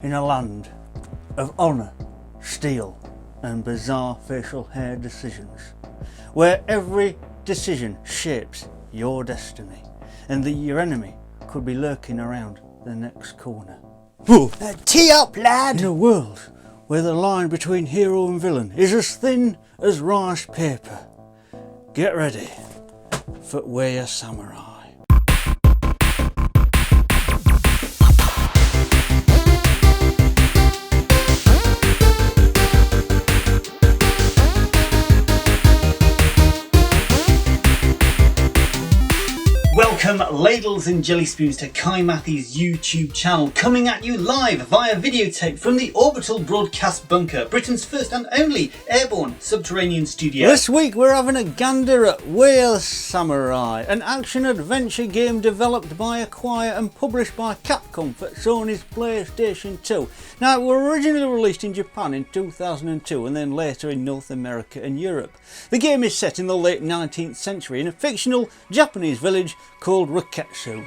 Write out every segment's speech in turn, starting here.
In a land of honour, steel and bizarre facial hair decisions, where every decision shapes your destiny and that your enemy could be lurking around the next corner. Tee up, lad! In a world where the line between hero and villain is as thin as rice paper, get ready for Way of Samurai. Welcome Ladles and Jelly Spoons to Kai Matthew's YouTube channel, coming at you live via videotape from the Orbital Broadcast Bunker, Britain's first and only airborne subterranean studio. This week we're having a gander at Way of Samurai, an action-adventure game developed by Acquire and published by Capcom for Sony's PlayStation 2. Now, it was originally released in Japan in 2002 and then later in North America and Europe. The game is set in the late 19th century in a fictional Japanese village called Waketsu.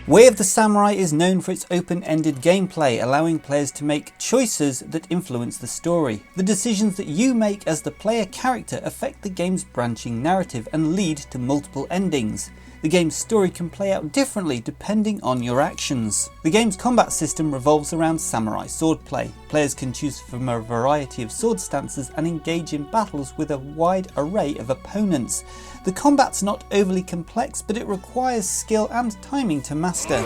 Way of the Samurai is known for its open-ended gameplay, allowing players to make choices that influence the story. The decisions that you make as the player character affect the game's branching narrative and lead to multiple endings. The game's story can play out differently depending on your actions. The game's combat system revolves around samurai swordplay. Players can choose from a variety of sword stances and engage in battles with a wide array of opponents. The combat's not overly complex, but it requires skill and timing to master.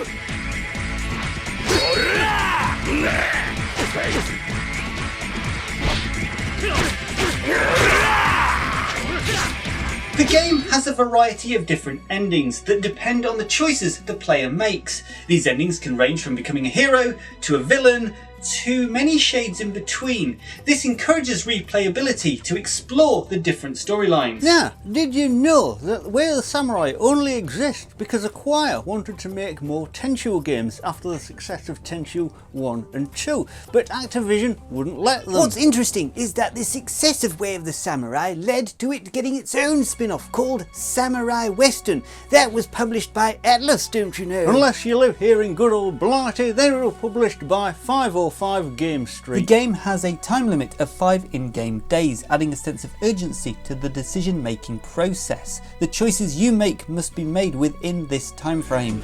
The game has a variety of different endings that depend on the choices the player makes. These endings can range from becoming a hero to a villain to many shades in between. This encourages replayability to explore the different storylines. Now, did you know that Way of the Samurai only exists because Acquire wanted to make more Tenchu games after the success of Tenchu 1 and 2, but Activision wouldn't let them. What's interesting is that the success of Way of the Samurai led to it getting its own spin-off called Samurai Western. That was published by Atlas, don't you know? Unless you live here in good old Blighty, they were published by 505 Game Street. The game has a time limit of 5 in-game days, adding a sense of urgency to the decision-making process. The choices you make must be made within this time frame.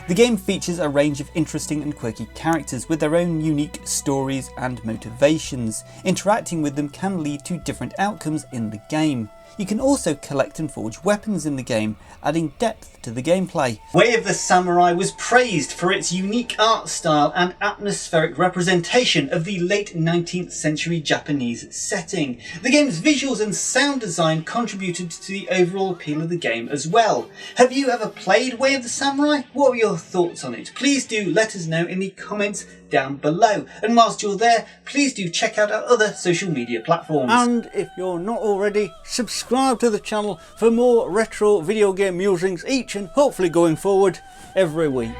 The game features a range of interesting and quirky characters with their own unique stories and motivations. Interacting with them can lead to different outcomes in the game. You can also collect and forge weapons in the game, adding depth to the gameplay. Way of the Samurai was praised for its unique art style and atmospheric representation of the late 19th century Japanese setting. The game's visuals and sound design contributed to the overall appeal of the game as well. Have you ever played Way of the Samurai? What were your thoughts on it? Please do let us know in the comments down below. And whilst you're there, please do check out our other social media platforms. And if you're not already, subscribe to the channel for more retro video game musings each and hopefully going forward every week.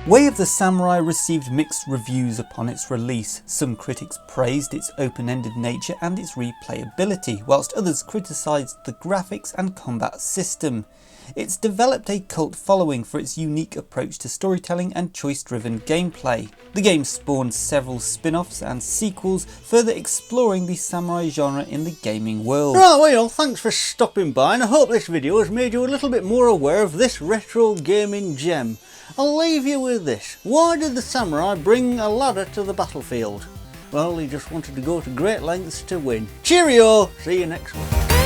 Way of the Samurai received mixed reviews upon its release. Some critics praised its open-ended nature and its replayability, whilst others criticised the graphics and combat system. It's developed a cult following for its unique approach to storytelling and choice-driven gameplay. The game spawned several spin-offs and sequels, further exploring the samurai genre in the gaming world. Right, well, thanks for stopping by, and I hope this video has made you a little bit more aware of this retro gaming gem. I'll leave you with this. Why did the samurai bring a ladder to the battlefield? Well, he just wanted to go to great lengths to win. Cheerio! See you next week.